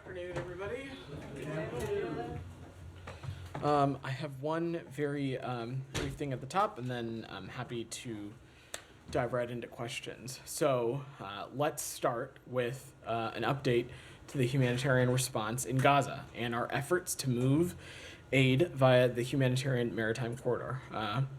afternoon, everybody. I have one very brief thing at the top, and then I'm happy to dive right into questions. So let's start with an update to the humanitarian response in Gaza and our efforts to move aid via the humanitarian maritime corridor.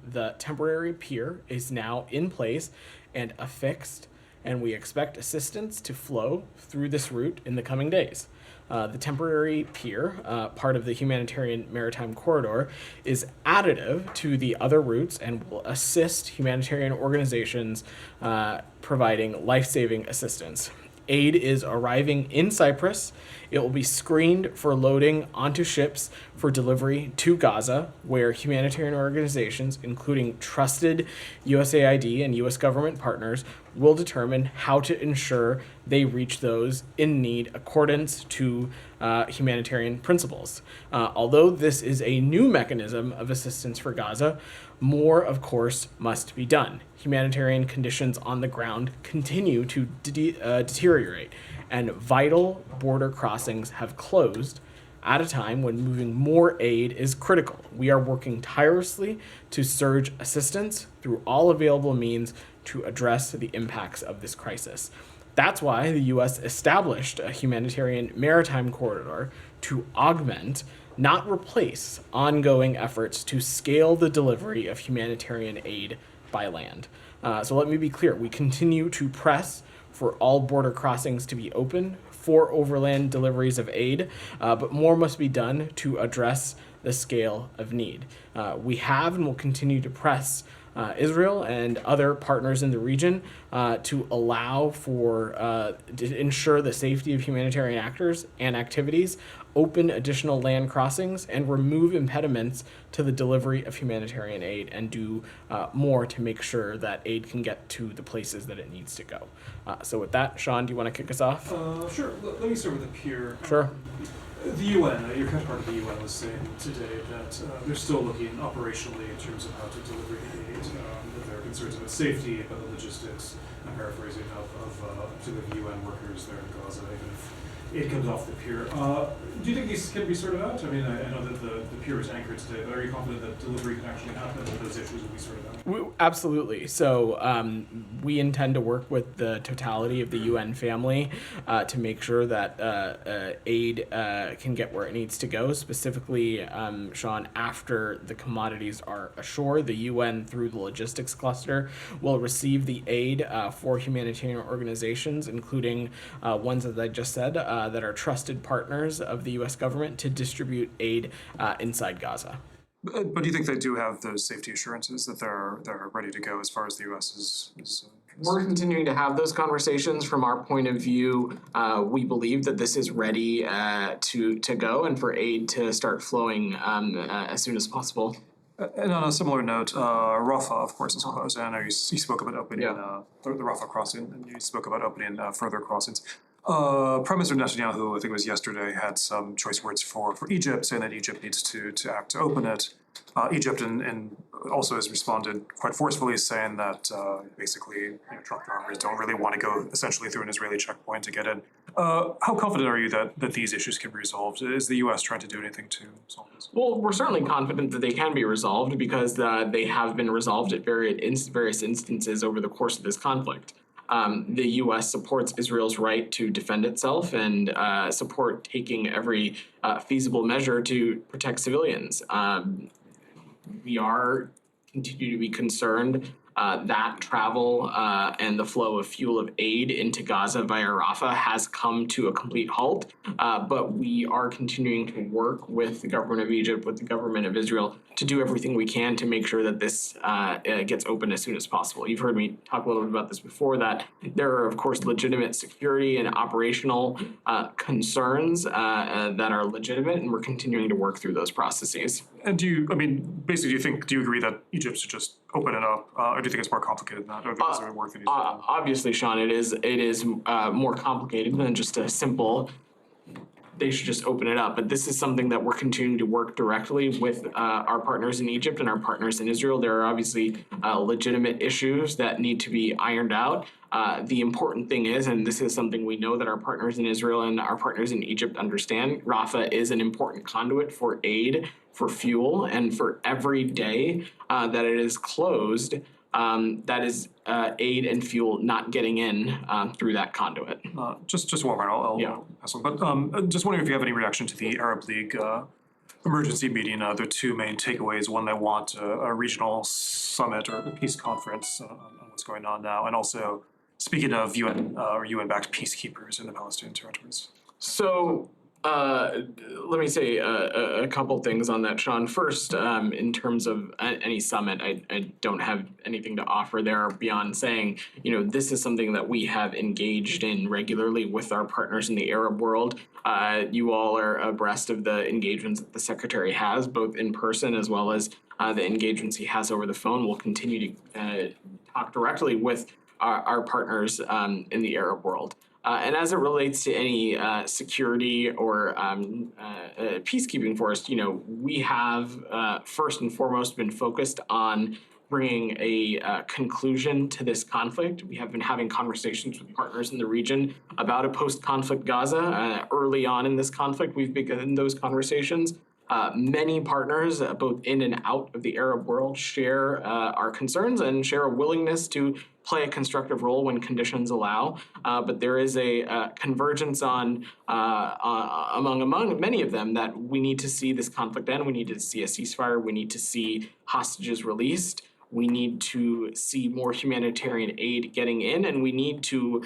The temporary pier is now in place and affixed, and we expect assistance to flow through this route in the coming days. The temporary pier, part of the humanitarian maritime corridor, is additive to the other routes and will assist humanitarian organizations providing life-saving assistance. Aid is arriving in Cyprus. It will be screened for loading onto ships for delivery to Gaza, where humanitarian organizations, including trusted USAID and US government partners, will determine how to ensure they reach those in need accordance to humanitarian principles. Although this is a new mechanism of assistance for Gaza, more, of course, must be done. Humanitarian conditions on the ground continue to deteriorate, and vital border crossings have closed at a time when moving more aid is critical. We are working tirelessly to surge assistance through all available means to address the impacts of this crisis. That's why the U.S. established a humanitarian maritime corridor to augment, not replace, ongoing efforts to scale the delivery of humanitarian aid by land. So let me be clear. We continue to press for all border crossings to be open for overland deliveries of aid, but more must be done to address the scale of need. We have and will continue to press Israel and other partners in the region to allow for, to ensure the safety of humanitarian actors and activities, open additional land crossings, and remove impediments to the delivery of humanitarian aid, and do more to make sure that aid can get to the places that it needs to go. So with that, Sean, do you want to kick us off? Sure. Let me start with the pier. Sure. The UN, your counterpart of the UN was saying today that they're still looking operationally in terms of how to deliver the aid, that there are concerns about safety, about the logistics, I'm paraphrasing, of particularly UN workers there in Gaza, even if aid comes off the pier. Do you think these can be sorted out? I mean, I know that the pier is anchored today, but are you confident that delivery can actually happen and those issues will be sorted out? Absolutely. So we intend to work with the totality of the UN family to make sure that aid can get where it needs to go. Specifically, Sean, after the commodities are ashore, the UN, through the logistics cluster, will receive the aid for humanitarian organizations, including ones that I just said, that are trusted partners of the US government, to distribute aid inside Gaza. But do you think they do have those safety assurances that they're ready to go as far as the U.S. is We're continuing to have those conversations. From our point of view, we believe that this is ready to go and for aid to start flowing as soon as possible. And on a similar note, Rafah, of course, is closed. I know you spoke about opening the Rafah crossing, and you spoke about opening further crossings. Prime Minister Netanyahu, I think it was yesterday, had some choice words for Egypt, saying that Egypt needs to act to open it. Egypt and also has responded quite forcefully, saying that basically truck drivers don't really want to go essentially through an Israeli checkpoint to get in. How confident are you that these issues can be resolved? Is the U.S. trying to do anything to solve this? Well, we're certainly confident that they can be resolved because they have been resolved at various instances over the course of this conflict. The U.S. supports Israel's right to defend itself and support taking every feasible measure to protect civilians. We continue to be concerned that travel and the flow of fuel of aid into Gaza via Rafah has come to a complete halt, but we are continuing to work with the government of Egypt, with the government of Israel, to do everything we can to make sure that this gets open as soon as possible. You've heard me talk a little bit about this before, that there are, of course, legitimate security and operational concerns that are legitimate, and we're continuing to work through those processes. And do you agree that Egypt should just open it up, or do you think it's more complicated than that? Or is there work that needs to be done? Obviously, Sean, it is more complicated than just a simple they should just open it up. But this is something that we're continuing to work directly with our partners in Egypt and our partners in Israel. There are obviously legitimate issues that need to be ironed out. The important thing is, and this is something we know that our partners in Israel and our partners in Egypt understand, Rafah is an important conduit for aid, for fuel, and for every day that it is closed, that is aid and fuel not getting in through that conduit. Just one more, Yeah. I'll ask one, but just wondering if you have any reaction to the Arab League emergency meeting, their two main takeaways. One, they want a regional summit or a peace conference on what's going on now, and also speaking of UN or UN-backed peacekeepers in the Palestinian territories. So let me say a couple things on that, Sean. First, in terms of any summit, I don't have anything to offer there beyond saying, this is something that we have engaged in regularly with our partners in the Arab world. You all are abreast of the engagements that the Secretary has, both in person as well as the engagements he has over the phone. We'll continue to talk directly with our partners in the Arab world. And as it relates to any security or peacekeeping force, we have first and foremost been focused on bringing a conclusion to this conflict. We have been having conversations with partners in the region about a post-conflict Gaza. Early on in this conflict, we've begun those conversations. Many partners, both in and out of the Arab world, share our concerns and share a willingness to play a constructive role when conditions allow. But there is a convergence among many of them that we need to see this conflict end. We need to see a ceasefire. We need to see hostages released. We need to see more humanitarian aid getting in, and we need to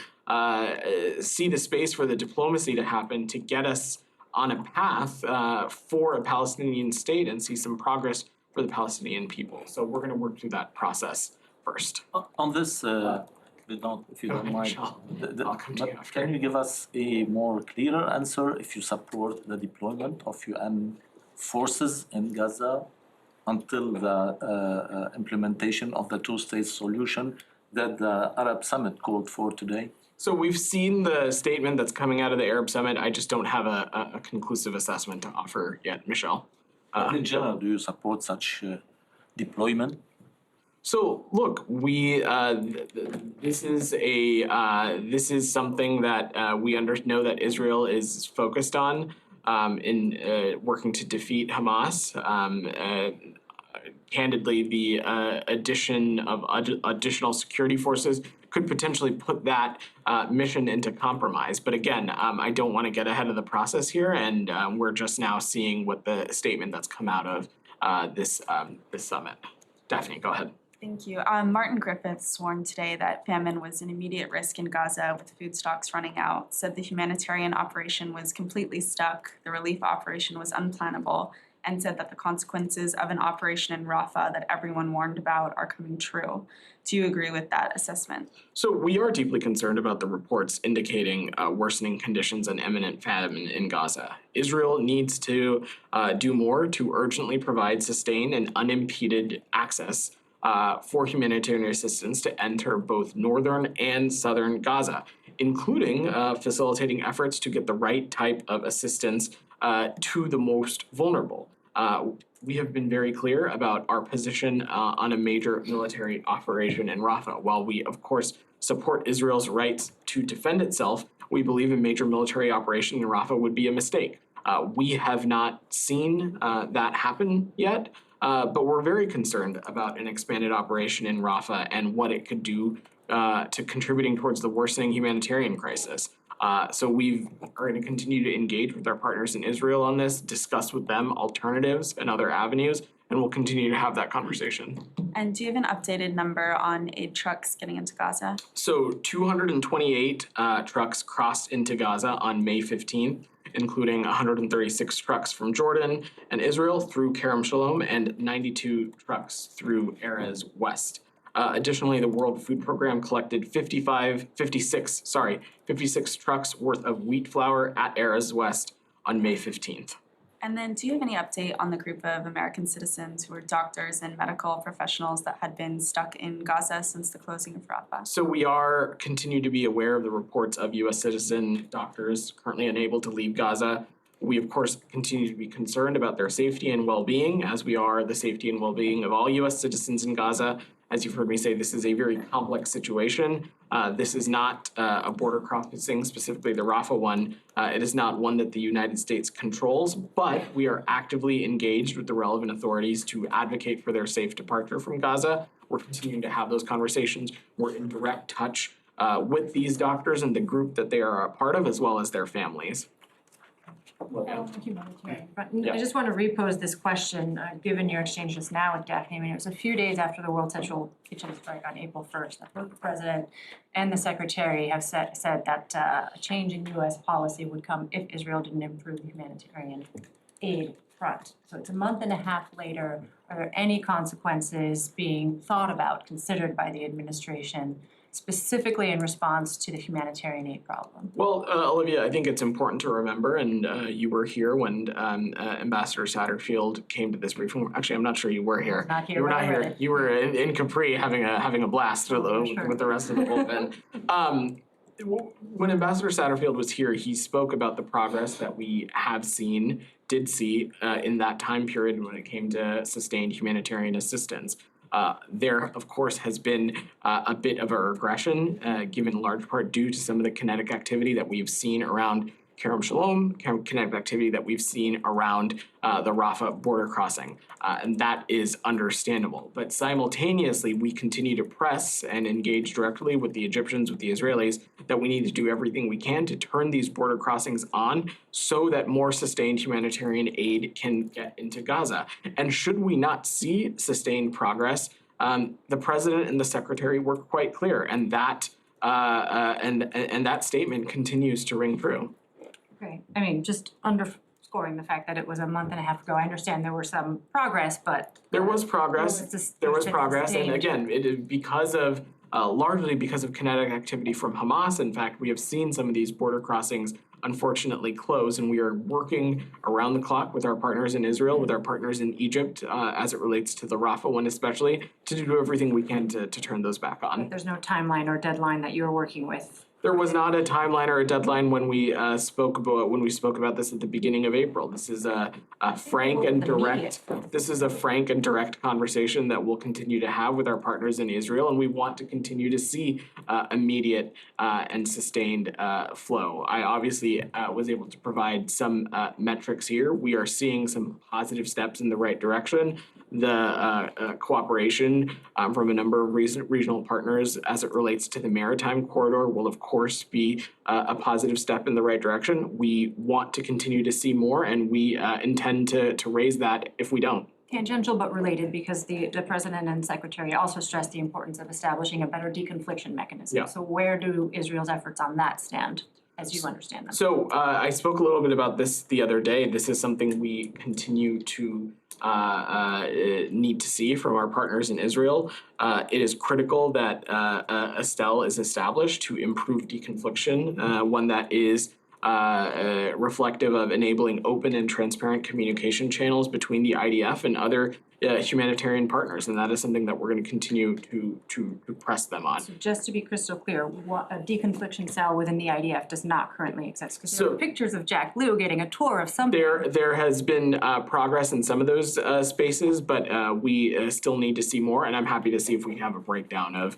see the space for the diplomacy to happen to get us on a path for a Palestinian state and see some progress for the Palestinian people. So we're going to work through that process first. On this, if you don't mind, Michelle, I'll come to you after. can you give us a more clearer answer if you support the deployment of UN forces in Gaza until the implementation of the two-state solution that the Arab Summit called for today? So we've seen the statement that's coming out of the Arab Summit. I just don't have a conclusive assessment to offer yet, Michelle. In general, do you support such deployment? So look, we this is something that we know that Israel is focused on in working to defeat Hamas. Candidly, the addition of additional security forces could potentially put that mission into compromise. But again, I don't want to get ahead of the process here, and we're just now seeing what the statement that's come out of this summit. Daphne, go ahead. Thank you. Martin Griffiths warned today that famine was an immediate risk in Gaza with food stocks running out, said the humanitarian operation was completely stuck, the relief operation was unplannable, and said that the consequences of an operation in Rafah that everyone warned about are coming true. Do you agree with that assessment? So we are deeply concerned about the reports indicating worsening conditions and imminent famine in Gaza. Israel needs to do more to urgently provide sustained and unimpeded access for humanitarian assistance to enter both northern and southern Gaza, including facilitating efforts to get the right type of assistance to the most vulnerable. We have been very clear about our position on a major military operation in Rafah. While we, of course, support Israel's rights to defend itself, we believe a major military operation in Rafah would be a mistake. We have not seen that happen yet, but we're very concerned about an expanded operation in Rafah and what it could do to contributing towards the worsening humanitarian crisis. So we are going to continue to engage with our partners in Israel on this, discuss with them alternatives and other avenues, and we'll continue to have that conversation. And do you have an updated number on aid trucks getting into Gaza? So 228 trucks crossed into Gaza on May 15th, including 136 trucks from Jordan and Israel through Kerem Shalom and 92 trucks through Erez West. Additionally, the World Food Program collected 56 trucks worth of wheat flour at Erez West on May 15th. And then do you have any update on the group of American citizens who are doctors and medical professionals that had been stuck in Gaza since the closing of Rafah? So we continue to be aware of the reports of U.S. citizen doctors currently unable to leave Gaza. We, of course, continue to be concerned about their safety and well-being, as we are the safety and well-being of all U.S. citizens in Gaza. As you've heard me say, this is a very complex situation. This is not a border crossing, specifically the Rafah one. It is not one that the United States controls, but we are actively engaged with the relevant authorities to advocate for their safe departure from Gaza. We're continuing to have those conversations. We're in direct touch with these doctors and the group that they are a part of, as well as their families. Humanitarian front. Yeah. I just want to repose this question, given your exchange just now with Daphne. I mean, it was a few days after the World Central Kitchen strike on April 1st that both the president and the secretary have said that a change in U.S. policy would come if Israel didn't improve the humanitarian aid front. So it's a month and a half later. Are there any consequences being thought about, considered by the administration, specifically in response to the humanitarian aid problem? Well, Olivia, I think it's important to remember, and you were here when Ambassador Satterfield came to this briefing. Actually, I'm not sure you were here. Not here, You were but not I read here. it. You were in Capri having a blast with, Sure. with the rest of the bullpen. When Ambassador Satterfield was here, he spoke about the progress that we did see in that time period when it came to sustained humanitarian assistance. There, of course, has been a bit of a regression, given in large part due to some of the kinetic activity that we've seen around Kerem Shalom, kinetic activity that we've seen around the Rafah border crossing. And that is understandable. But simultaneously, we continue to press and engage directly with the Egyptians, with the Israelis, that we need to do everything we can to turn these border crossings on so that more sustained humanitarian aid can get into Gaza. And should we not see sustained progress, the president and the secretary were quite clear, and that that statement continues to ring true. Okay, I mean, just underscoring the fact that it was a month and a half ago, I understand there was some progress, but. There was progress. There was been progress, and sustained. again, it is because of largely because of kinetic activity from Hamas. In fact, we have seen some of these border crossings unfortunately close, and we are working around the clock with our partners in Israel, with our partners in Egypt, as it relates to the Rafah one especially, to do everything we can to turn those back on. There's no timeline or deadline that you're working with. There was not a timeline or a deadline when we spoke about this at the beginning of April. This is a frank and direct. This is a frank and direct conversation that we'll continue to have with our partners in Israel, and we want to continue to see immediate and sustained flow. I obviously was able to provide some metrics here. We are seeing some positive steps in the right direction. The cooperation from a number of regional partners as it relates to the maritime corridor will, of course, be a positive step in the right direction. We want to continue to see more, and we intend to raise that if we don't. Tangential but related, because the president and secretary also stressed the importance of establishing a better deconfliction mechanism. Yeah. So where do Israel's efforts on that stand, as you understand them? So I spoke a little bit about this the other day. This is something we continue to need to see from our partners in Israel. It is critical that Estelle is established to improve deconfliction, one that is reflective of enabling open and transparent communication channels between the IDF and other humanitarian partners, and that is something that we're going to continue to press them on. So just to be crystal clear, what a deconfliction cell within the IDF does not currently exist, because there So- are pictures of Jack Lew getting a tour of something. There has been progress in some of those spaces, but we still need to see more, and I'm happy to see if we have a breakdown of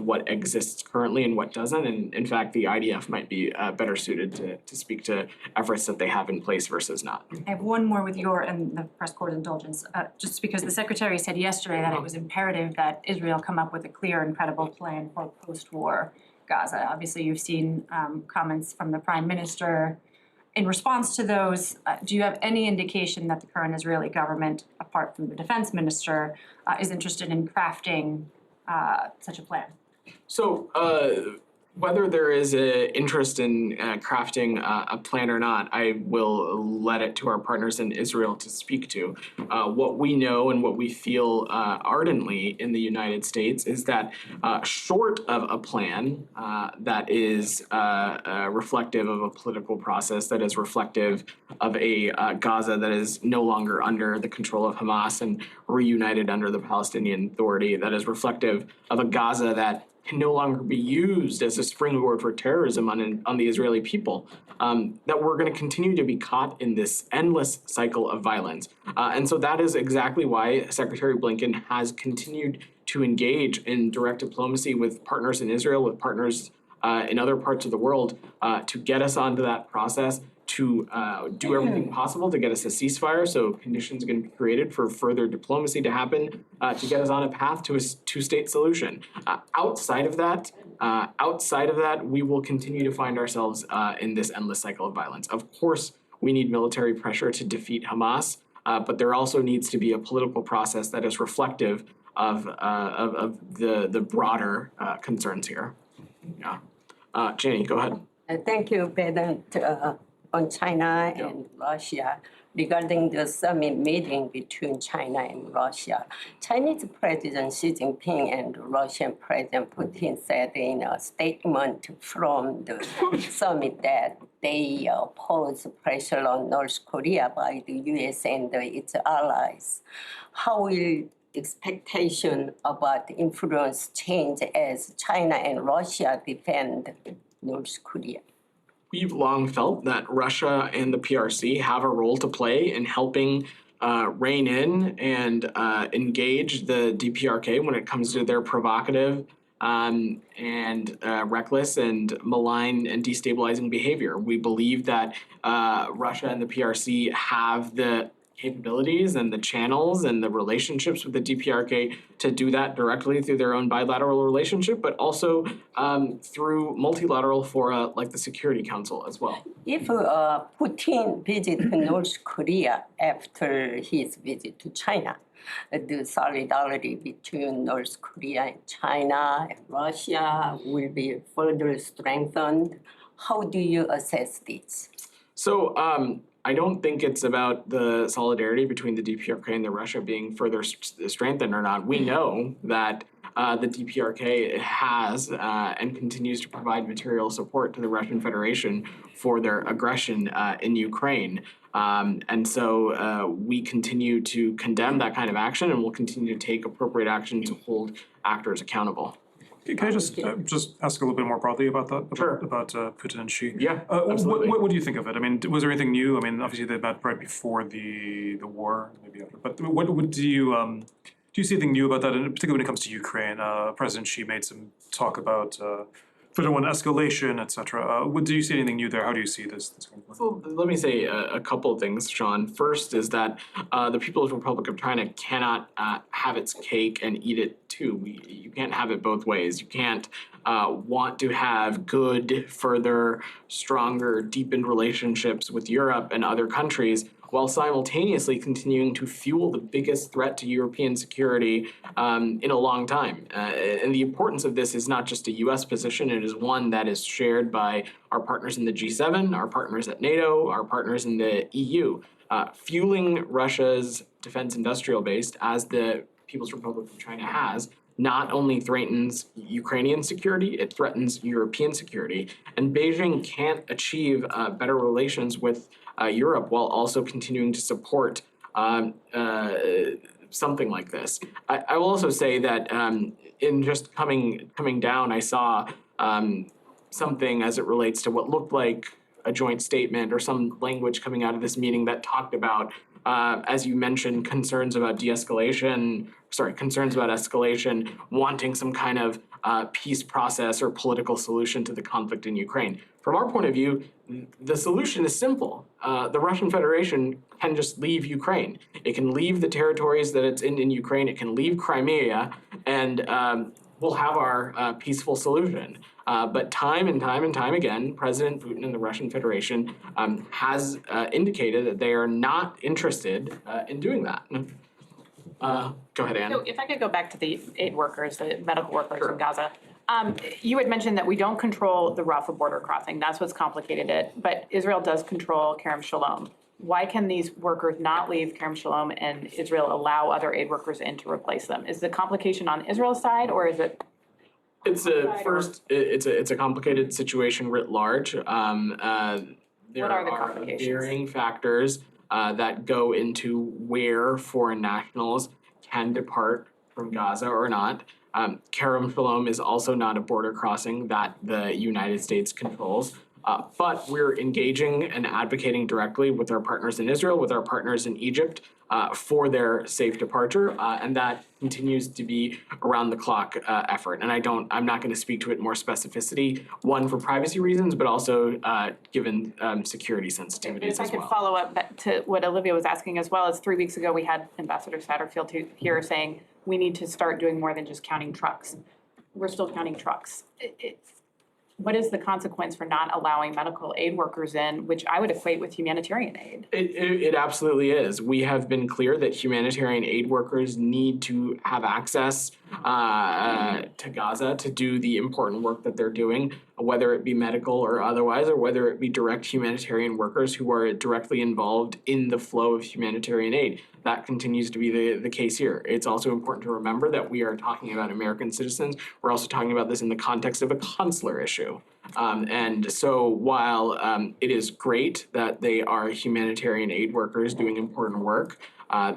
what exists currently and what doesn't. And in fact, the IDF might be better suited to speak to efforts that they have in place versus not. I have one more with your and the press corps indulgence, just because the secretary said yesterday that it was imperative that Israel come up with a clear and credible plan for post-war Gaza. Obviously, you've seen comments from the prime minister. In response to those, do you have any indication that the current Israeli government, apart from the defense minister, is interested in crafting such a plan? So whether there is an interest in crafting a plan or not, I will let it to our partners in Israel to speak to. What we know and what we feel ardently in the United States is that short of a plan that is reflective of a political process, that is reflective of a Gaza that is no longer under the control of Hamas and reunited under the Palestinian Authority, that is reflective of a Gaza that can no longer be used as a springboard for terrorism on the Israeli people. That we're going to continue to be caught in this endless cycle of violence. And so that is exactly why Secretary Blinken has continued to engage in direct diplomacy with partners in Israel, with partners in other parts of the world, to get us onto that process, to do everything possible to get us a ceasefire, so conditions can be created for further diplomacy to happen, to get us on a path to a two-state solution. Outside of that, we will continue to find ourselves in this endless cycle of violence. Of course, we need military pressure to defeat Hamas, but there also needs to be a political process that is reflective of the broader concerns here. Yeah, Jenny, go ahead. Thank you, President. On China and Russia, regarding the summit meeting between China and Russia, Chinese President Xi Jinping and Russian President Putin said in a statement from the summit that they pose pressure on North Korea by the US and its allies. How will expectation about influence change as China and Russia defend North Korea? We've long felt that Russia and the PRC have a role to play in helping rein in and engage the DPRK when it comes to their provocative and reckless and malign and destabilizing behavior. We believe that Russia and the PRC have the capabilities and the channels and the relationships with the DPRK to do that directly through their own bilateral relationship, but also through multilateral fora like the Security Council as well. If Putin visited North Korea after his visit to China, the solidarity between North Korea and China and Russia will be further strengthened. How do you assess this? So I don't think it's about the solidarity between the DPRK and the Russia being further strengthened or not. We know that the DPRK has and continues to provide material support to the Russian Federation for their aggression in Ukraine. And so we continue to condemn that kind of action, and we'll continue to take appropriate action to hold actors accountable. Can I just ask a little bit more broadly about that? Sure. About Putin and Xi? Yeah, absolutely. What do you think of it? I mean, was there anything new? I mean, obviously they met right before the war, maybe after. But what do you see anything new about that? And particularly when it comes to Ukraine, President Xi made some talk about further one escalation, etc. Do you see anything new there? How do you see this conflict? So let me say a couple of things, Sean. First is that the People's Republic of China cannot have its cake and eat it too. You can't have it both ways. You can't want to have good, further, stronger, deepened relationships with Europe and other countries while simultaneously continuing to fuel the biggest threat to European security in a long time. And the importance of this is not just a U.S. position, it is one that is shared by our partners in the G7, our partners at NATO, our partners in the EU. Fueling Russia's defense industrial base, as the People's Republic of China has, not only threatens Ukrainian security, it threatens European security. And Beijing can't achieve better relations with Europe while also continuing to support something like this. I will also say that in just coming down, I saw something as it relates to what looked like a joint statement or some language coming out of this meeting that talked about, as you mentioned, concerns about escalation, wanting some kind of peace process or political solution to the conflict in Ukraine. From our point of view, the solution is simple. The Russian Federation can just leave Ukraine. It can leave the territories that it's in Ukraine. It can leave Crimea, and we'll have our peaceful solution. But time and time again, President Putin and the Russian Federation has indicated that they are not interested in doing that. Go ahead, Anne. So if I could go back to the aid workers, the medical workers in Gaza. You had mentioned that we don't control the Rafah border crossing. That's what's complicated it. But Israel does control Kerem Shalom. Why can these workers not leave Kerem Shalom and Israel allow other aid workers in to replace them? Is the complication on Israel's side, or is it? It's a complicated situation writ large. There What are the are complications? varying factors that go into where foreign nationals can depart from Gaza or not. Kerem Shalom is also not a border crossing that the United States controls. But we're engaging and advocating directly with our partners in Israel, with our partners in Egypt, for their safe departure, and that continues to be around the clock effort. And I'm not going to speak to it in more specificity, one for privacy reasons, but also given security sensitivities If I as could well. follow up to what Olivia was asking as well, as 3 weeks ago, we had Ambassador Satterfield here saying we need to start doing more than just counting trucks. We're still counting trucks. What is the consequence for not allowing medical aid workers in, which I would equate with humanitarian aid? It absolutely is. We have been clear that humanitarian aid workers need to have access to Gaza to do the important work that they're doing, whether it be medical or otherwise, or whether it be direct humanitarian workers who are directly involved in the flow of humanitarian aid. That continues to be the case here. It's also important to remember that we are talking about American citizens. We're also talking about this in the context of a consular issue. And so while it is great that they are humanitarian aid workers doing important work,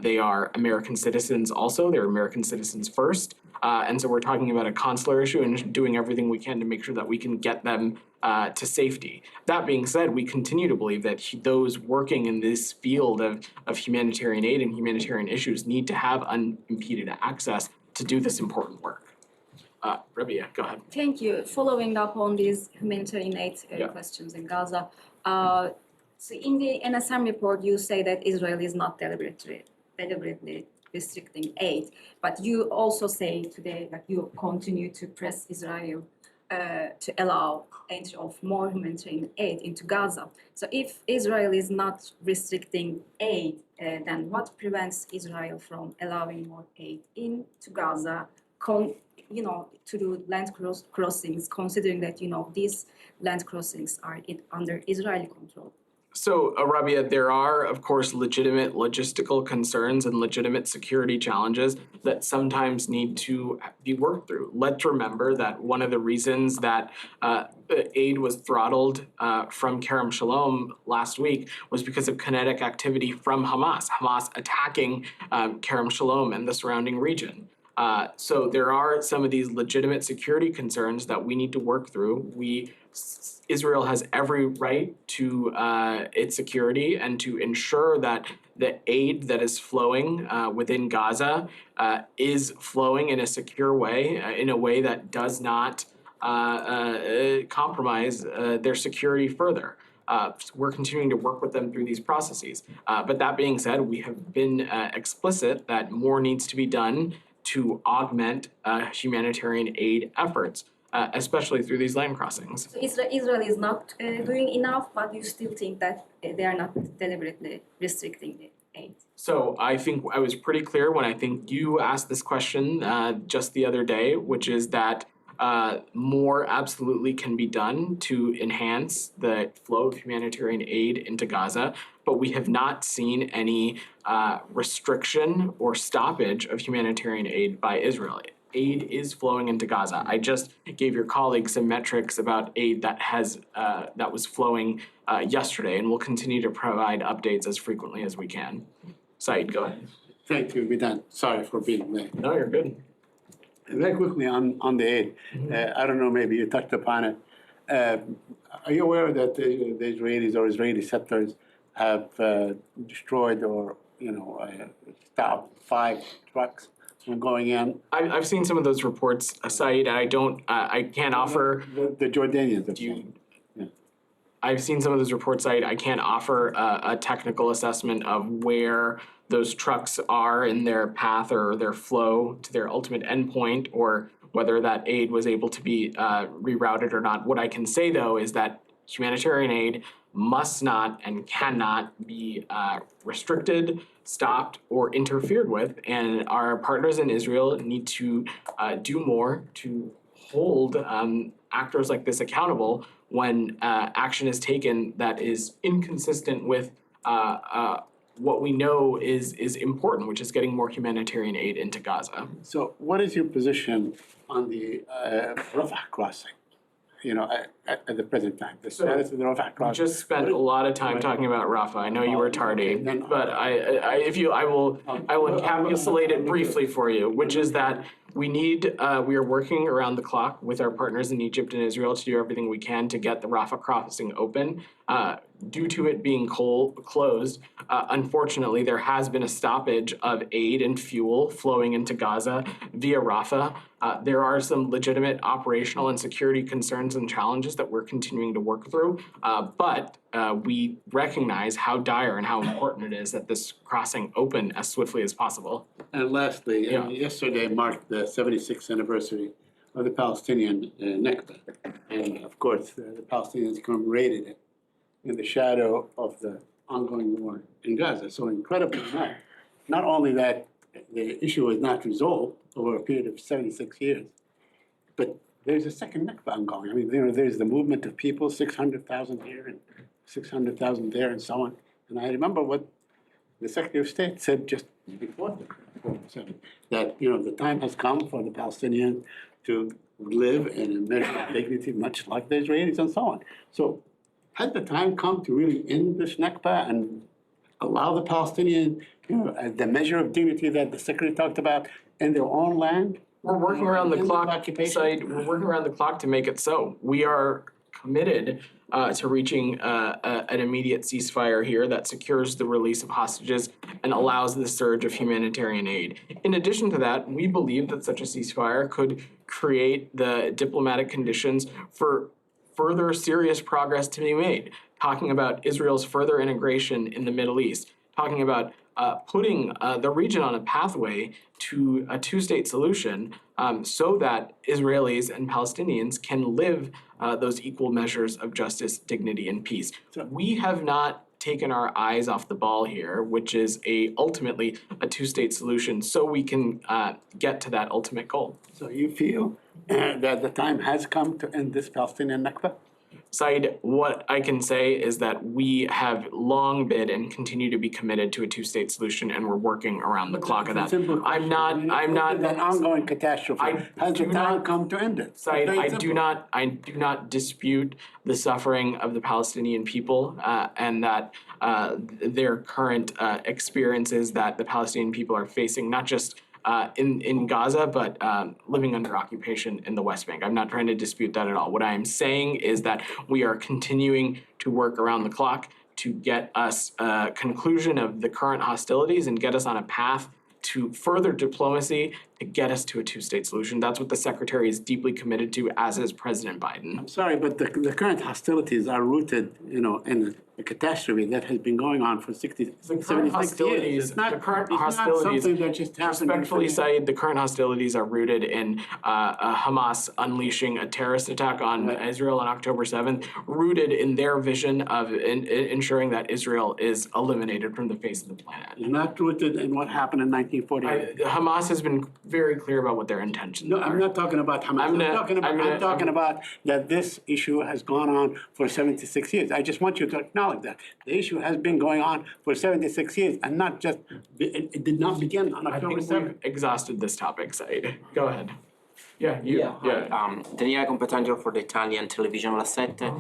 they are American citizens also. They're American citizens first. And so we're talking about a consular issue and doing everything we can to make sure that we can get them to safety. That being said, we continue to believe that those working in this field of humanitarian aid and humanitarian issues need to have unimpeded access to do this important work. Rabia, go ahead. Thank you. Following up on these humanitarian aid Yeah. questions in Gaza, so in the NSM report, you say that Israel is not deliberately restricting aid, but you also say today that you continue to press Israel to allow entry of more humanitarian aid into Gaza. So if Israel is not restricting aid, then what prevents Israel from allowing more aid into Gaza? To do land crossings, considering that, these land crossings are under Israeli control. So, Rabia, there are, of course, legitimate logistical concerns and legitimate security challenges that sometimes need to be worked through. Let's remember that one of the reasons that aid was throttled from Kerem Shalom last week was because of kinetic activity from Hamas attacking Kerem Shalom and the surrounding region. So there are some of these legitimate security concerns that we need to work through. Israel has every right to its security and to ensure that the aid that is flowing within Gaza is flowing in a secure way, in a way that does not compromise their security further. We're continuing to work with them through these processes. But that being said, we have been explicit that more needs to be done to augment humanitarian aid efforts, especially through these land crossings. So Israel is not doing enough, but you still think that they are not deliberately restricting the aid? So I think I was pretty clear when I think you asked this question just the other day, which is that more absolutely can be done to enhance the flow of humanitarian aid into Gaza, but we have not seen any restriction or stoppage of humanitarian aid by Israel. Aid is flowing into Gaza. I just gave your colleagues some metrics about aid that was flowing yesterday, and we'll continue to provide updates as frequently as we can. Saeed, go ahead. Thank you, Bidan. Sorry for being late. No, you're good. Very quickly on the aid, I don't know, maybe you touched upon it. Are you aware that the Israelis or Israeli settlers have destroyed or, stopped 5 trucks from going in? I've seen some of those reports, Saeed. I can't offer. The Jordanians. I've seen some of those reports. I can't offer a technical assessment of where those trucks are in their path or their flow to their ultimate endpoint, or whether that aid was able to be rerouted or not. What I can say, though, is that humanitarian aid must not and cannot be restricted, stopped, or interfered with. And our partners in Israel need to do more to hold actors like this accountable when action is taken that is inconsistent with what we know is important, which is getting more humanitarian aid into Gaza. So what is your position on the Rafah crossing? At the present time, the status of the Rafah We crossing. just spent a lot of time talking about Rafah. I know you were tardy, but I will encapsulate it briefly for you, which is that We are working around the clock with our partners in Egypt and Israel to do everything we can to get the Rafah crossing open. Due to it being closed, unfortunately, there has been a stoppage of aid and fuel flowing into Gaza via Rafah. There are some legitimate operational and security concerns and challenges that we're continuing to work through, but we recognize how dire and how important it is that this crossing open as swiftly as possible. And lastly, Yeah. yesterday marked the 76th anniversary of the Palestinian Nakba. And of course, the Palestinians commemorated it in the shadow of the ongoing war in Gaza. So incredibly enough, not only that the issue was not resolved over a period of 76 years, but there's a second Nakba ongoing. I mean, there's the movement of people, 600,000 here and 600,000 there and so on. And I remember what the Secretary of State said just before that, the time has come for the Palestinians to live in a measure of dignity, much like the Israelis and so on. So has the time come to really end this Nakba and allow the Palestinians, the measure of dignity that the Secretary talked about in their own land? We're working around the End of clock, occupation? Said, we're working around the clock to make it so. We are committed to reaching an immediate ceasefire here that secures the release of hostages and allows the surge of humanitarian aid. In addition to that, we believe that such a ceasefire could create the diplomatic conditions for further serious progress to be made, talking about Israel's further integration in the Middle East, talking about putting the region on a pathway to a two-state solution so that Israelis and Palestinians can live those equal measures of justice, dignity, and peace. We have not taken our eyes off the ball here, which is ultimately a two-state solution, so we can get to that ultimate goal. So you feel that the time has come to end this Palestinian Nakba? Said, what I can say is that we have long been and continue to be committed to a two-state solution, and we're working around the clock of that. I'm not. An ongoing catastrophe. Has the time come to end it? Said, I do not dispute the suffering of the Palestinian people and that their current experiences that the Palestinian people are facing, not just in Gaza, but living under occupation in the West Bank. I'm not trying to dispute that at all. What I am saying is that we are continuing to work around the clock to get us a conclusion of the current hostilities and get us on a path to further diplomacy to get us to a two-state solution. That's what the Secretary is deeply committed to, as is President Biden. I'm sorry, but the current hostilities are rooted, in a catastrophe that has been going on for 76 years. It's not something that just happened. Respectfully, Said, the current hostilities are rooted in Hamas unleashing a terrorist attack on Israel on October 7th, rooted in their vision of ensuring that Israel is eliminated from the face of the planet. It's not rooted in what happened in 1948. Hamas has been very clear about what their intentions are. No, I'm not talking about Hamas. I'm talking about that this issue has gone on for 76 years. I just want you to acknowledge that. The issue has been going on for 76 years and not just, it did not begin on I October think 7th. we've exhausted this topic, Said. Go ahead. Daniele Competangelo for the Italian television La Sette.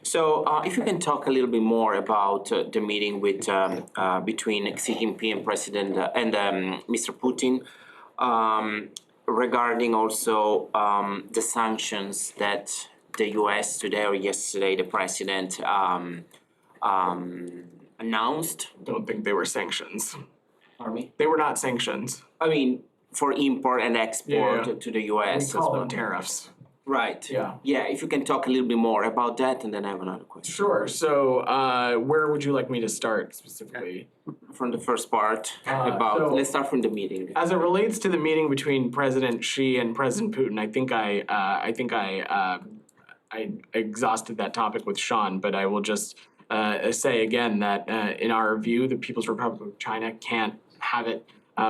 So if you can talk a little bit more about the meeting with between Xi Jinping and President and Mr. Putin, regarding also the sanctions that the U.S. today or yesterday, the president announced. Don't think they were sanctions. Pardon me? They were not sanctions. I mean, for import and export to the U.S. We call them tariffs. Right. Yeah. Yeah, if you can talk a little bit more about that, and then I have another question. Sure. So where would you like me to start specifically? From the first part let's start from the meeting. As it relates to the meeting between President Xi and President Putin, I think I exhausted that topic with Sean, but I will just say again that in our view, the People's Republic of China can't have it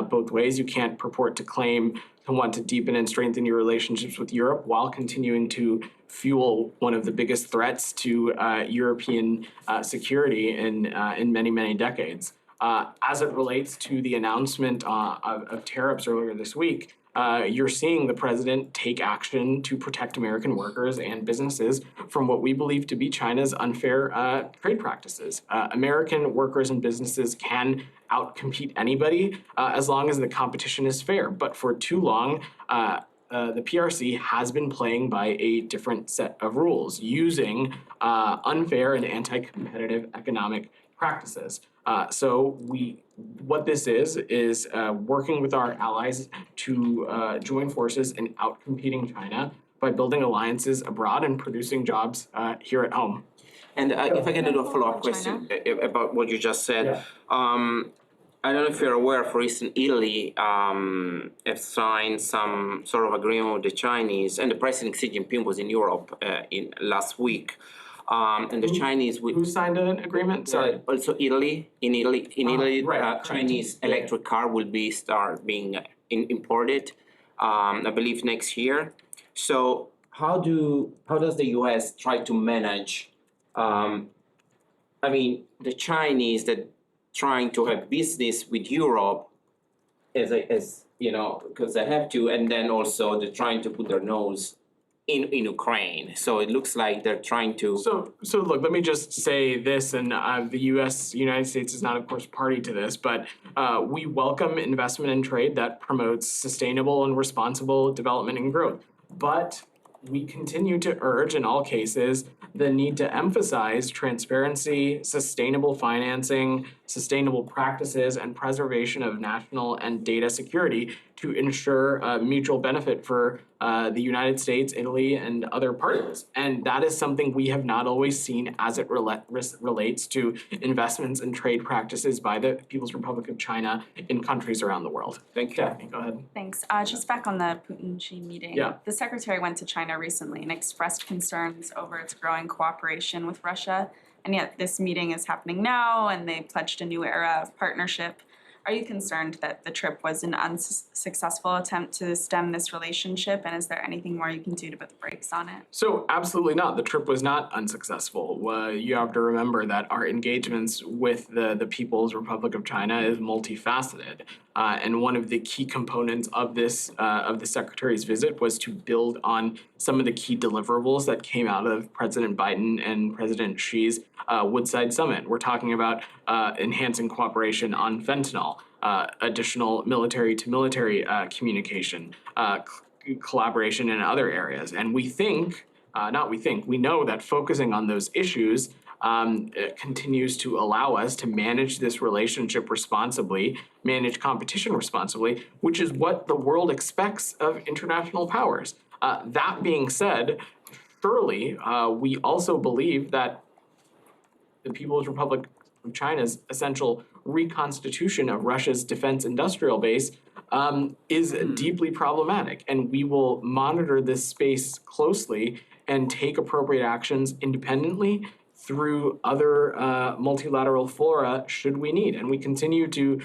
both ways. You can't purport to claim to want to deepen and strengthen your relationships with Europe while continuing to fuel one of the biggest threats to European security in many, many decades. As it relates to the announcement of tariffs earlier this week, you're seeing the president take action to protect American workers and businesses from what we believe to be China's unfair trade practices. American workers and businesses can outcompete anybody as long as the competition is fair. But for too long, the PRC has been playing by a different set of rules, using unfair and anti-competitive economic practices. What this is working with our allies to join forces in outcompeting China by building alliances abroad and producing jobs here at home. And if I can do a follow-up question about what you just said. I don't know if you're aware, for instance, Italy have signed some sort of agreement with the Chinese, and the President Xi Jinping was in Europe in last week. And the Chinese Who signed an agreement? Sorry. Also Italy. In Italy, right. Chinese electric car will be start being imported, I believe next year. So how does the U.S. try to manage? The Chinese that trying to have business with Europe as you know, because they have to, and then also they're trying to put their nose in Ukraine. So it looks like they're trying to. So look, let me just say this, and the United States is not, of course, party to this, but we welcome investment and trade that promotes sustainable and responsible development and growth. But we continue to urge, in all cases, the need to emphasize transparency, sustainable financing, sustainable practices, and preservation of national and data security to ensure mutual benefit for the United States, Italy, and other partners. And that is something we have not always seen as it relates to investments and trade practices by the People's Republic of China in countries around the world. Thank you. Daphne, go ahead. Thanks. Just back on the Putin-Xi meeting. Yeah. The secretary went to China recently and expressed concerns over its growing cooperation with Russia. And yet this meeting is happening now, and they pledged a new era of partnership. Are you concerned that the trip was an unsuccessful attempt to stem this relationship? And is there anything more you can do to put the brakes on it? So absolutely not. The trip was not unsuccessful. You have to remember that our engagements with the People's Republic of China is multifaceted. And one of the key components of this of the Secretary's visit was to build on some of the key deliverables that came out of President Biden and President Xi's Woodside Summit. We're talking about enhancing cooperation on fentanyl, additional military-to-military communication, collaboration in other areas. And we know that focusing on those issues continues to allow us to manage this relationship responsibly, manage competition responsibly, which is what the world expects of international powers. That being said, surely we also believe that the People's Republic of China's essential reconstitution of Russia's defense industrial base is deeply problematic, and we will monitor this space closely and take appropriate actions independently through other multilateral fora should we need. And we continue to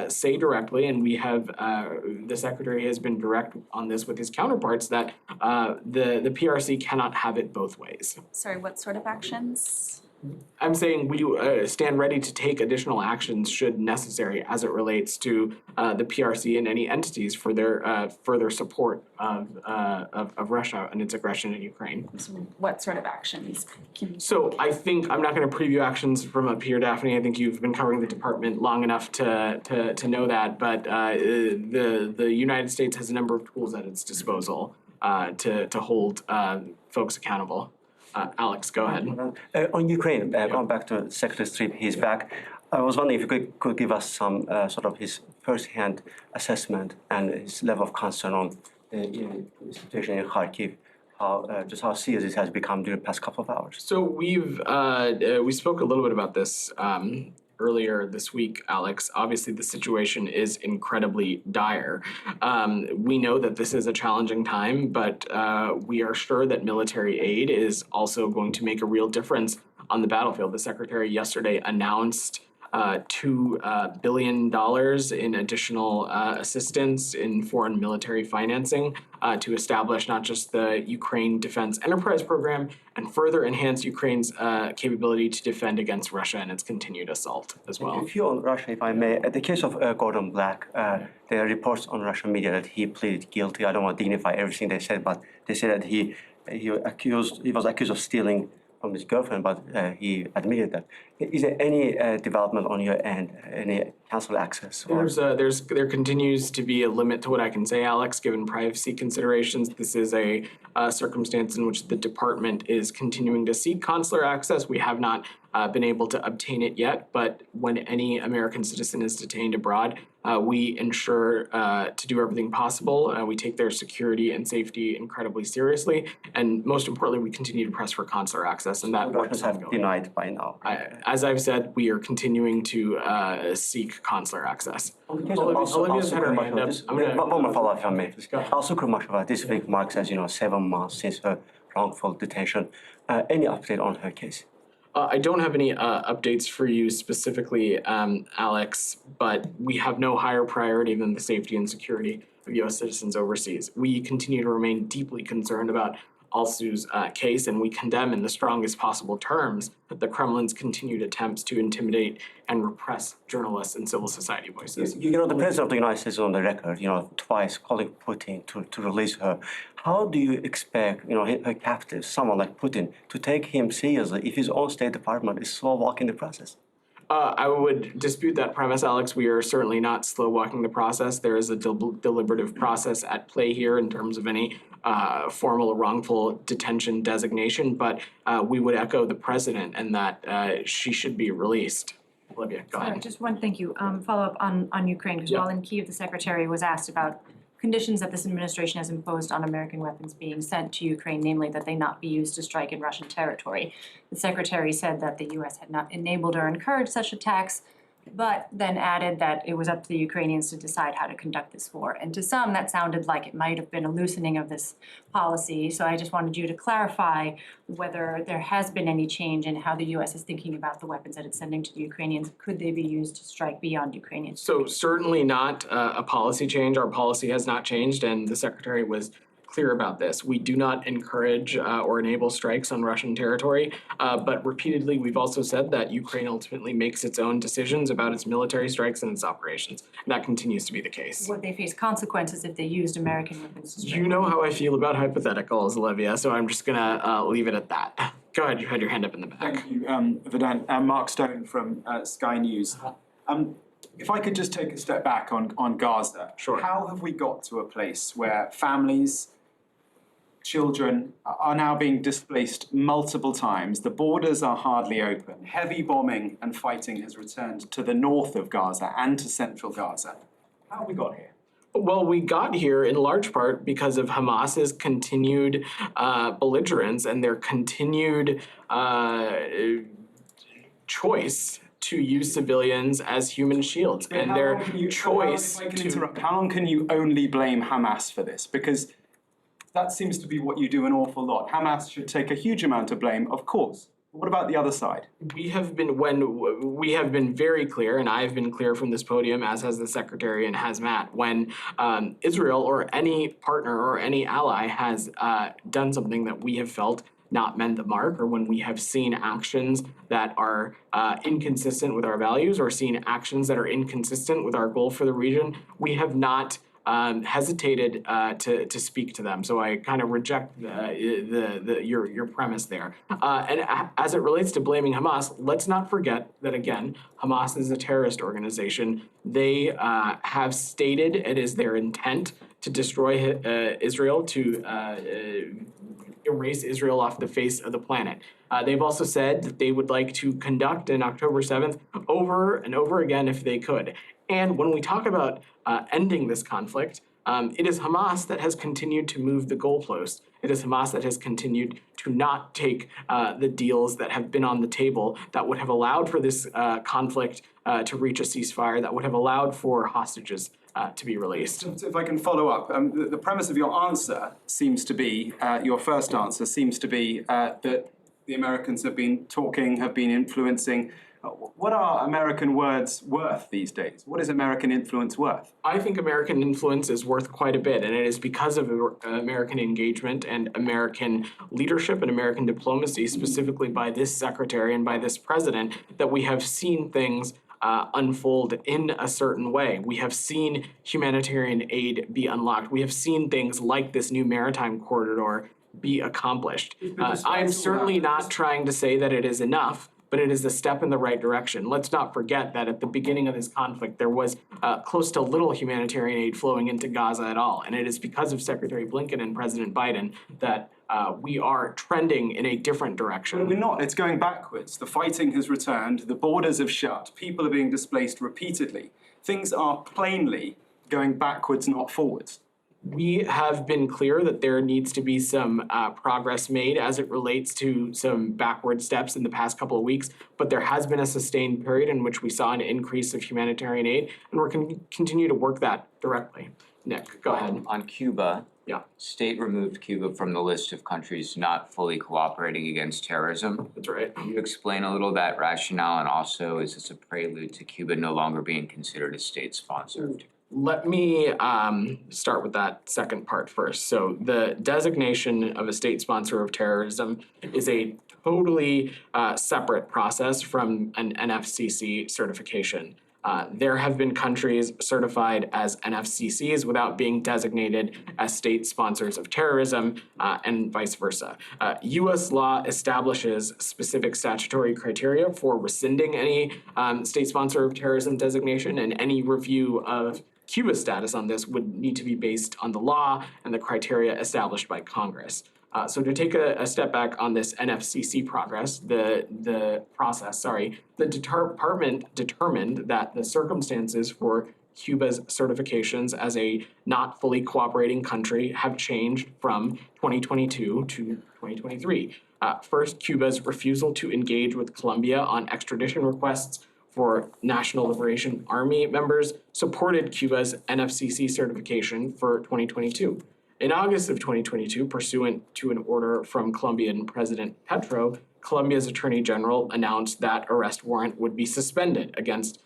say directly, and we have, the Secretary has been direct on this with his counterparts, that the PRC cannot have it both ways. Sorry, what sort of actions? I'm saying we stand ready to take additional actions should necessary as it relates to the PRC and any entities for their further support of Russia and its aggression in Ukraine. So what sort of actions can you So I think I'm not going to preview actions from up here, Daphne. I think you've been covering the department long enough to know that. But the United States has a number of tools at its disposal to hold folks accountable. Alex, go ahead. On Ukraine, going back to Secretary trip, he's back. I was wondering if you could give us some sort of his first-hand assessment and his level of concern on the situation in Kharkiv, how serious it has become during the past couple of hours. So we spoke a little bit about this earlier this week, Alex. Obviously, the situation is incredibly dire. We know that this is a challenging time, but we are sure that military aid is also going to make a real difference on the battlefield. The Secretary yesterday announced $2 billion in additional assistance in foreign military financing to establish not just the Ukraine Defense Enterprise Program and further enhance Ukraine's capability to defend against Russia and its continued assault as well. A few on Russia, if I may. At the case of Gordon Black, there are reports on Russian media that he pleaded guilty. I don't want to dignify everything they said, but they said that he was accused of stealing from his girlfriend, but he admitted that. Is there any development on your end, any council access? There continues to be a limit to what I can say, Alex, given privacy considerations. This is a circumstance in which the department is continuing to seek consular access. We have not been able to obtain it yet, but when any American citizen is detained abroad, we ensure to do everything possible. We take their security and safety incredibly seriously, and most importantly, we continue to press for consular access, and that work is have ongoing. denied by now. As I've said, we are continuing to seek consular access. Olivia's had her hand up. One more follow-up, if I may. Go ahead. Also, Kurmashova, this week marks, as you know, 7 months since her wrongful detention. Any update on her case? I don't have any updates for you specifically, Alex, but we have no higher priority than the safety and security of U.S. citizens overseas. We continue to remain deeply concerned about Alsu's case, and we condemn in the strongest possible terms the Kremlin's continued attempts to intimidate and repress journalists and civil society voices. You know, the President of the United States is on the record, twice calling Putin to release her. How do you expect, her captives, someone like Putin, to take him seriously if his own State Department is slow walking the process? I would dispute that premise, Alex. We are certainly not slow walking the process. There is a deliberative process at play here in terms of any formal or wrongful detention designation, but we would echo the president and that she should be released. Olivia, go ahead. Just one, thank you. Follow up on Ukraine, because while in Kyiv, the secretary was asked about conditions that this administration has imposed on American weapons being sent to Ukraine, namely that they not be used to strike in Russian territory. The secretary said that the U.S. had not enabled or encouraged such attacks, but then added that it was up to the Ukrainians to decide how to conduct this war. And to some, that sounded like it might have been a loosening of this policy. So I just wanted you to clarify whether there has been any change in how the U.S. is thinking about the weapons that it's sending to the Ukrainians. Could they be used to strike beyond Ukrainians? So certainly not a policy change. Our policy has not changed, and the secretary was clear about this. We do not encourage or enable strikes on Russian territory, but repeatedly we've also said that Ukraine ultimately makes its own decisions about its military strikes and its operations. And that continues to be the case. Would they face consequences if they used American weapons to strike? You know how I feel about hypotheticals, Olivia, so I'm just gonna leave it at that. Go ahead, you had your hand up in the back. Thank you, Vedant. Mark Stone from Sky News. If I could just take a step back on Gaza. Sure. How have we got to a place where families, children are now being displaced multiple times? The borders are hardly open. Heavy bombing and fighting has returned to the north of Gaza and to central Gaza. How have we got here? Well, we got here in large part because of Hamas's continued belligerence and their continued choice to use civilians as human shields, and their choice to... How long can you only blame Hamas for this? Because that seems to be what you do an awful lot. Hamas should take a huge amount of blame, of course. But what about the other side? We have been very clear, and I have been clear from this podium, as has the Secretary and has Matt, when Israel or any partner or any ally has done something that we have felt not meant the mark, or when we have seen actions that are inconsistent with our values, or seen actions that are inconsistent with our goal for the region, we have not hesitated to speak to them. So I kind of reject your premise there. And as it relates to blaming Hamas, let's not forget that, again, Hamas is a terrorist organization. They have stated it is their intent to destroy Israel, to erase Israel off the face of the planet. They've also said that they would like to conduct an October 7th over and over again if they could. And when we talk about ending this conflict, it is Hamas that has continued to move the goalpost. It is Hamas that has continued to not take the deals that have been on the table that would have allowed for this conflict to reach a ceasefire, that would have allowed for hostages to be released. So if I can follow up, the premise of your answer seems to be, your first answer seems to be that the Americans have been talking, have been influencing What are American words worth these days? What is American influence worth? I think American influence is worth quite a bit, and it is because of American engagement and American leadership and American diplomacy, specifically by this secretary and by this president, that we have seen things unfold in a certain way. We have seen humanitarian aid be unlocked. We have seen things like this new maritime corridor be accomplished. I'm certainly not trying to say that it is enough, but it is a step in the right direction. Let's not forget that at the beginning of this conflict, there was close to little humanitarian aid flowing into Gaza at all. And it is because of Secretary Blinken and President Biden that we are trending in a different direction. But we're not. It's going backwards. The fighting has returned. The borders have shut. People are being displaced repeatedly. Things are plainly going backwards, not forwards. We have been clear that there needs to be some progress made as it relates to some backward steps in the past couple of weeks, but there has been a sustained period in which we saw an increase of humanitarian aid, and we're going to continue to work that directly. Nick, go ahead. On Cuba, Yeah. state removed Cuba from the list of countries not fully cooperating against terrorism. That's right. Can you explain a little that rationale, and also is this a prelude to Cuba no longer being considered a state sponsor? Let me start with that second part first. So the designation of a state sponsor of terrorism is a totally separate process from an NFCC certification. There have been countries certified as NFCCs without being designated as state sponsors of terrorism, and vice versa. U.S. law establishes specific statutory criteria for rescinding any state sponsor of terrorism designation, and any review of Cuba's status on this would need to be based on the law and the criteria established by Congress. So to take a step back on this NFCC process, the department determined that the circumstances for Cuba's certifications as a not fully cooperating country have changed from 2022 to 2023. First, Cuba's refusal to engage with Colombia on extradition requests for National Liberation Army members supported Cuba's NFCC certification for 2022. In August of 2022, pursuant to an order from Colombian President Petro, Colombia's Attorney General announced that arrest warrant would be suspended against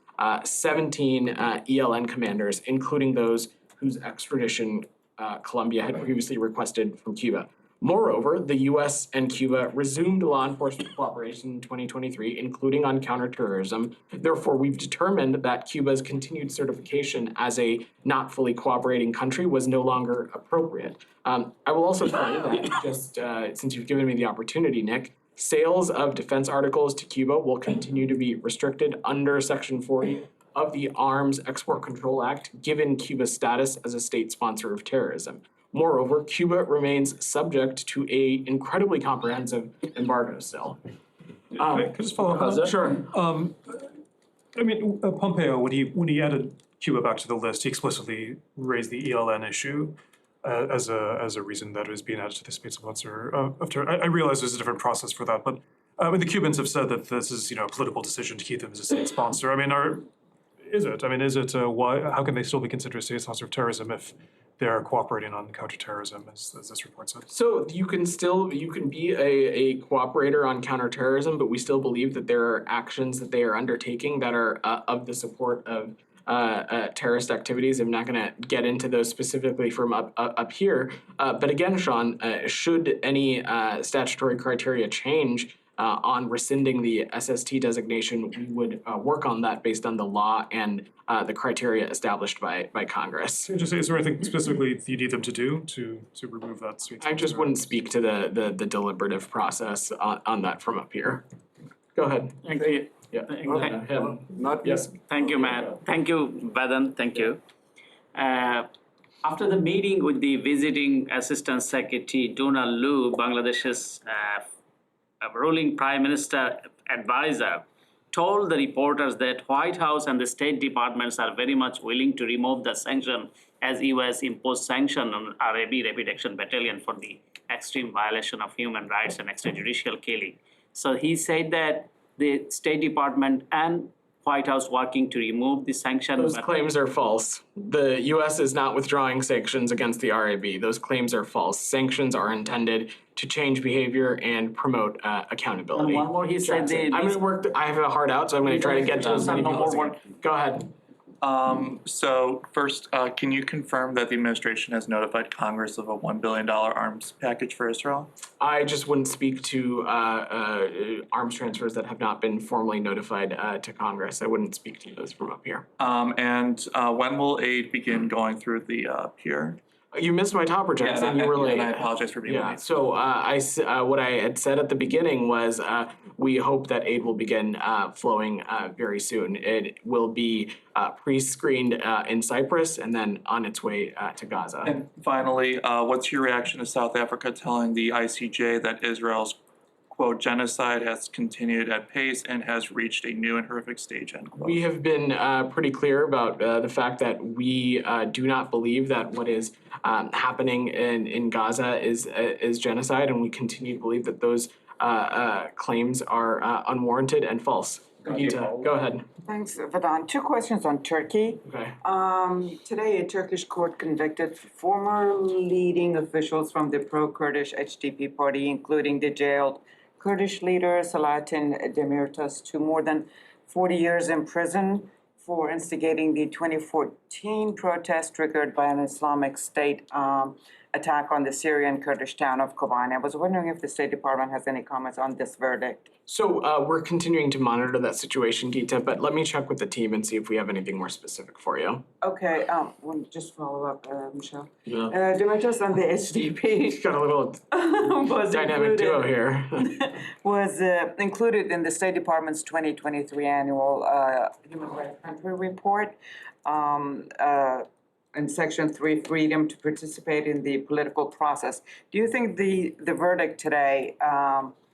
17 ELN commanders, including those whose extradition Colombia had previously requested from Cuba. Moreover, the U.S. and Cuba resumed law enforcement cooperation in 2023, including on counterterrorism. Therefore, we've determined that Cuba's continued certification as a not fully cooperating country was no longer appropriate. I will also tell you that just since you've given me the opportunity, Nick, sales of defense articles to Cuba will continue to be restricted under Section 40 of the Arms Export Control Act, given Cuba's status as a state sponsor of terrorism. Moreover, Cuba remains subject to a incredibly comprehensive embargo still. Can I just follow up on that? Sure. I mean, Pompeo, when he added Cuba back to the list, he explicitly raised the ELN issue as a reason that it was being added to the state sponsor of terror. I realize there's a different process for that, but the Cubans have said that this is, a political decision to keep them as a state sponsor. I mean, is it why? How can they still be considered a state sponsor of terrorism if they're cooperating on counterterrorism, as this report said? So you can be a cooperator on counterterrorism, but we still believe that there are actions that they are undertaking that are of the support of terrorist activities. I'm not going to get into those specifically from up here. But again, Sean, should any statutory criteria change on rescinding the SST designation, we would work on that based on the law and the criteria established by Congress. Is there anything specifically you need them to do to remove that state sponsor? I just wouldn't speak to the deliberative process on that from up here. Go ahead. Thank you. Yeah. Yes. Thank you, Matt. Thank you, Badan. Thank you. After the meeting with the visiting Assistant Secretary Donald Lu, Bangladesh's ruling Prime Minister advisor, told the reporters that White House and the State Departments are very much willing to remove the sanction as US imposed sanction on RAB, Rapid Action Battalion, for the extreme violation of human rights and extrajudicial killing. So he said that the State Department and White House working to remove the sanction? Those claims are false. The U.S. is not withdrawing sanctions against the RAB. Those claims are false. Sanctions are intended to change behavior and promote accountability. And one more, he said Jackson, I'm gonna work. I have a heart out, so I'm gonna try to get to as many people as I can. Go ahead. So first, can you confirm that the administration has notified Congress of a $1 billion arms package for Israel? I just wouldn't speak to arms transfers that have not been formally notified to Congress. I wouldn't speak to those from up here. And when will aid begin going through the pier? You missed my topper, Jackson. You were late. And I apologize for being late. So what I had said at the beginning was we hope that aid will begin flowing very soon. It will be pre-screened in Cyprus and then on its way to Gaza. And finally, what's your reaction to South Africa telling the ICJ that Israel's quote, genocide has continued at pace and has reached a new and horrific stage, end quote? We have been pretty clear about the fact that we do not believe that what is happening in Gaza is genocide, and we continue to believe that those claims are unwarranted and false. Gita, go ahead. Thanks, Vadan. Two questions on Turkey. Okay. Today, a Turkish court convicted former leading officials from the pro-Kurdish HDP party, including the jailed Kurdish leader Selahattin Demirtas, to more than 40 years in prison for instigating the 2014 protest triggered by an Islamic State attack on the Syrian Kurdish town of Kobani. I was wondering if the State Department has any comments on this verdict. So we're continuing to monitor that situation, Gita, but let me check with the team and see if we have anything more specific for you. Okay, well, just follow up, Michelle. Yeah. Demirtas and the HDP Got a little was dynamic duo here. was included in the State Department's 2023 annual Human Rights Country Report. In Section 3, freedom to participate in the political process. Do you think the verdict today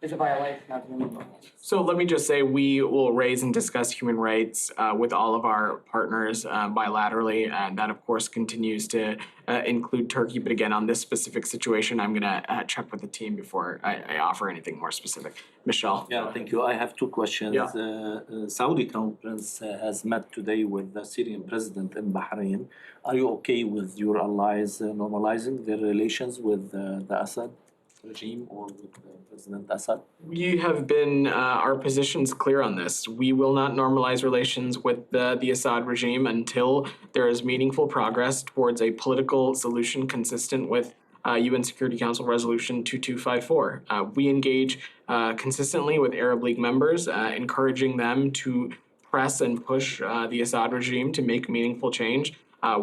is a violation of human rights? So let me just say, we will raise and discuss human rights with all of our partners bilaterally, and that of course continues to include Turkey. But again, on this specific situation, I'm gonna check with the team before I offer anything more specific. Michelle? Yeah, thank you. I have two questions. Yeah. Saudi Crown Prince has met today with the Syrian president in Bahrain. Are you okay with your allies normalizing their relations with the Assad regime or with President Assad? We have been, our position's clear on this. We will not normalize relations with the Assad regime until there is meaningful progress towards a political solution consistent with UN Security Council Resolution 2254. We engage consistently with Arab League members, encouraging them to press and push the Assad regime to make meaningful change.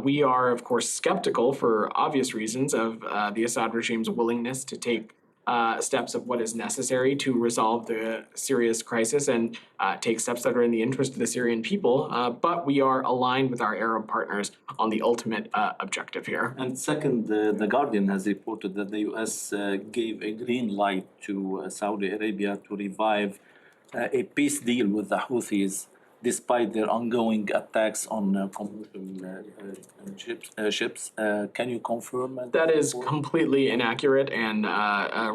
We are, of course, skeptical for obvious reasons of the Assad regime's willingness to take steps of what is necessary to resolve the Syria's crisis and take steps that are in the interest of the Syrian people. But we are aligned with our Arab partners on the ultimate objective here. And second, The Guardian has reported that the U.S. gave a green light to Saudi Arabia to revive a peace deal with the Houthis, despite their ongoing attacks on ships. Can you confirm that? That is completely inaccurate and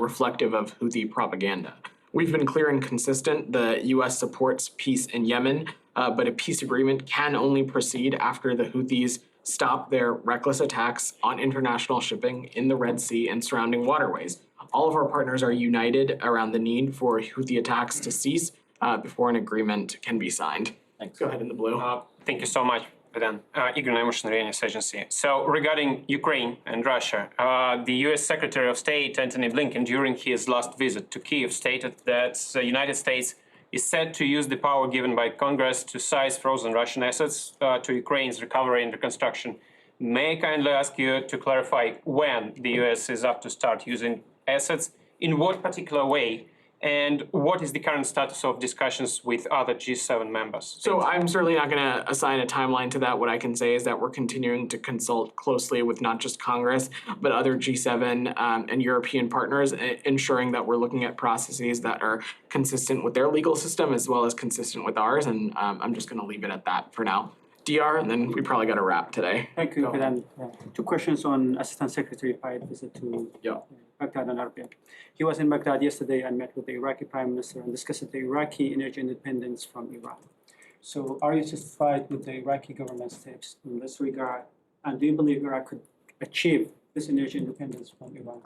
reflective of Houthi propaganda. We've been clear and consistent. The U.S. supports peace in Yemen, but a peace agreement can only proceed after the Houthis stop their reckless attacks on international shipping in the Red Sea and surrounding waterways. All of our partners are united around the need for Houthi attacks to cease before an agreement can be signed. Thanks. Go ahead in the blue. Thank you so much, Vadan. Igor Nemushkin, News Agency. So regarding Ukraine and Russia, the U.S. Secretary of State Antony Blinken, during his last visit to Kyiv, stated that the United States is set to use the power given by Congress to seize frozen Russian assets to Ukraine's recovery and reconstruction. May I kindly ask you to clarify when the U.S. is up to start using assets, in what particular way, and what is the current status of discussions with other G7 members? So I'm certainly not going to assign a timeline to that. What I can say is that we're continuing to consult closely with not just Congress, but other G7 and European partners, ensuring that we're looking at processes that are consistent with their legal system as well as consistent with ours. And I'm just going to leave it at that for now. DR, and then we probably got a wrap today. Thank you, Vadan. Two questions on Assistant Secretary Fayed visit to Baghdad and Erbil. He was in Baghdad yesterday and met with the Iraqi Prime Minister and discussed the Iraqi energy independence from Iran. So are you satisfied with the Iraqi government steps in this regard? And do you believe Iraq could achieve this energy independence from Iran?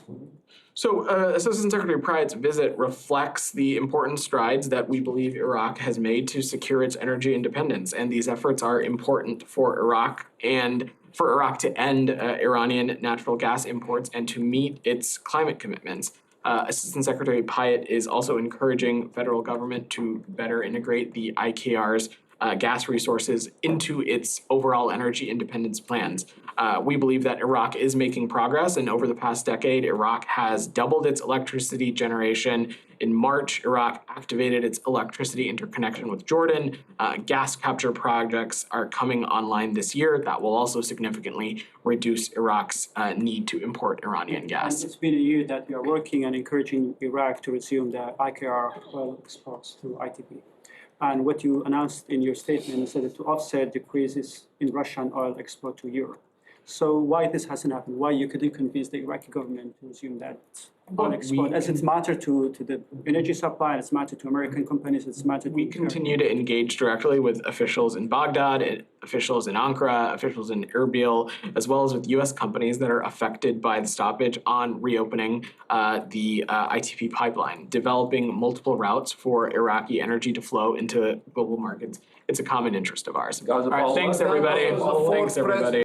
So Assistant Secretary Pryde's visit reflects the important strides that we believe Iraq has made to secure its energy independence. And these efforts are important for Iraq and for Iraq to end Iranian natural gas imports and to meet its climate commitments. Assistant Secretary Pyatt is also encouraging federal government to better integrate the IKR's gas resources into its overall energy independence plans. We believe that Iraq is making progress, and over the past decade, Iraq has doubled its electricity generation. In March, Iraq activated its electricity interconnection with Jordan. Gas capture projects are coming online this year that will also significantly reduce Iraq's need to import Iranian gas. And it's been a year that we are working and encouraging Iraq to resume the IKR oil exports to ITP. And what you announced in your statement is that to offset decreases in Russian oil export to Europe. So why this hasn't happened? Why you couldn't convince the Iraqi government to resume that oil export? As it's matter to the energy supply, it's matter to American companies, it's matter to... We continue to engage directly with officials in Baghdad, officials in Ankara, officials in Erbil, as well as with U.S. companies that are affected by the stoppage on reopening the ITP pipeline, developing multiple routes for Iraqi energy to flow into global markets. It's a common interest of ours. All right, thanks everybody. Thanks everybody.